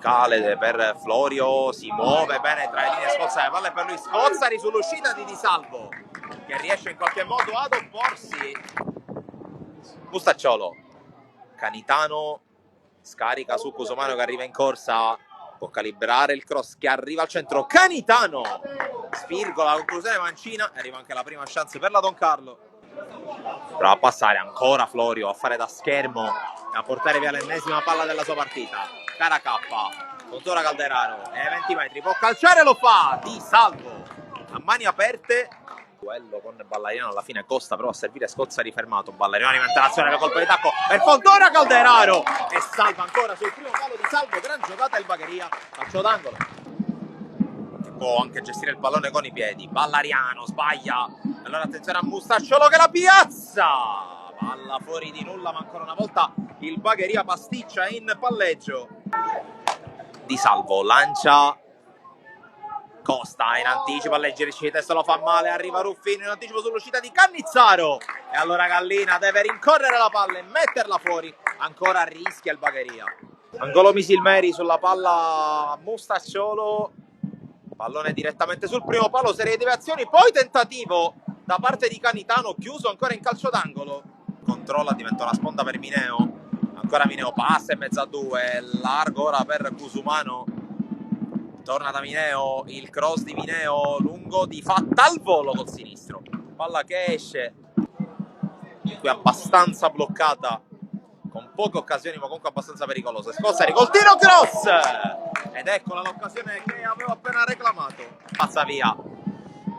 verticale per Florio, si muove bene tra le linee Scozzari, palla è per lui, Scozzari sull'uscita di Salvo che riesce in qualche modo ad opporsi. Mustacciolo, Canitano scarica su Cusumano che arriva in corsa, può calibrare il cross che arriva al centro, Canitano svirgola la conclusione mancina, arriva anche la prima chance per la Don Carlo. Prova a passare ancora Florio a fare da schermo e a portare via l'ennesima palla della sua partita. Caracappa, Contora Calderaro, e 20 metri, può calciare, lo fa, Di Salvo a mani aperte. Duello con Ballariano, alla fine Costa prova a servire, Scozzari fermato, Ballariano alimenta l'azione per colpo di tacco per Contora Calderaro e salva ancora sul primo palo Di Salvo, gran giocata il Bagheria, calcio d'angolo. Può anche gestire il pallone con i piedi, Ballariano sbaglia, allora attenzione a Mustacciolo che la piazza, palla fuori di nulla, ma ancora una volta il Bagheria pasticcia in palleggio. Di Salvo lancia, Costa in anticipo, alleggerisce di testa, lo fa male, arriva Ruffino in anticipo sull'uscita di Cannizzaro e allora Gallina deve rincorrere la palla e metterla fuori, ancora rischia il Bagheria. Angolo Misilmeri sulla palla Mustacciolo, pallone direttamente sul primo palo, serie di deviazioni, poi tentativo da parte di Canitano, chiuso ancora in calcio d'angolo, controlla, diventa una sponda per Mineo, ancora Mineo passa in mezzo a due, largo ora per Cusumano, torna da Mineo, il cross di Mineo lungo di Fatta al volo col sinistro, palla che esce qui abbastanza bloccata con poche occasioni ma comunque abbastanza pericolosa. Scozzari col tiro, cross ed eccola l'occasione che avevo appena reclamato, passa via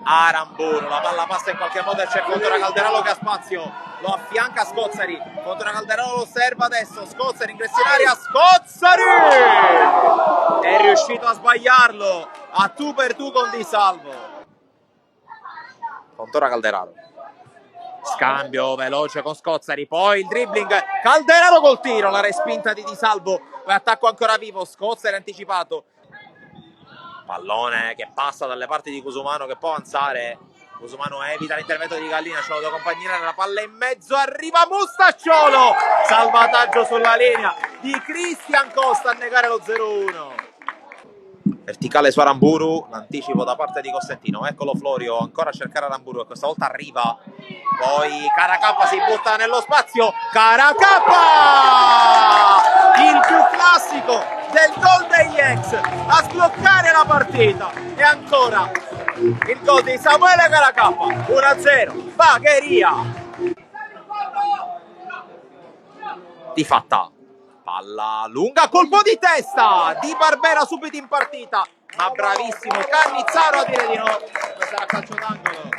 Aramburu, la palla passa in qualche modo e c'è Contora Calderaro che ha spazio, lo affianca Scozzari, Contora Calderaro lo osserva adesso, Scozzari ingresso in aria, Scozzari è riuscito a sbagliarlo, a tu per tu con Di Salvo. Contora Calderaro, scambio veloce con Scozzari, poi il dribbling, Calderaro col tiro, la respinta di Salvo, poi attacco ancora vivo, Scozzari anticipato, pallone che passa dalle parti di Cusumano che può avanzare, Cusumano evita l'intervento di Gallina, ce lo deve accompagnare, la palla in mezzo, arriva Mustacciolo, salvataggio sulla linea di Cristian Costa a negare lo 0-1. Verticale su Aramburu, l'anticipo da parte di Costantino, eccolo Florio, ancora a cercare Aramburu e questa volta arriva, poi Caracappa si butta nello spazio, Caracappa! Il più classico del gol degli ex a sbloccare la partita e ancora il gol di Samuele Caracappa, 1-0, Bagheria! Di Fatta. Palla lunga, colpo di testa di Barbera subito in partita, ma bravissimo Cannizzaro a dire di no. Questo era calcio d'angolo.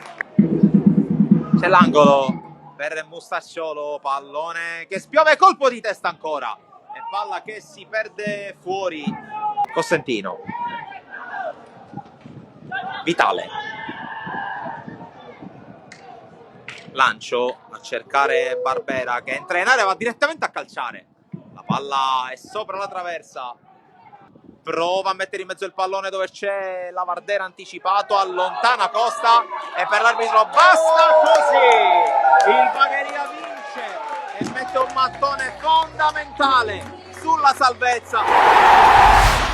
C'è l'angolo per Mustacciolo, pallone che spiove, colpo di testa ancora e palla che si perde fuori. Costantino, Vitale, lancio a cercare Barbera che entra in area, va direttamente a calciare. La palla è sopra la traversa, prova a mettere in mezzo il pallone dove c'è Lavardera anticipato, allontana Costa e per l'arbitro basta così, il Bagheria vince e mette un mattone fondamentale sulla salvezza.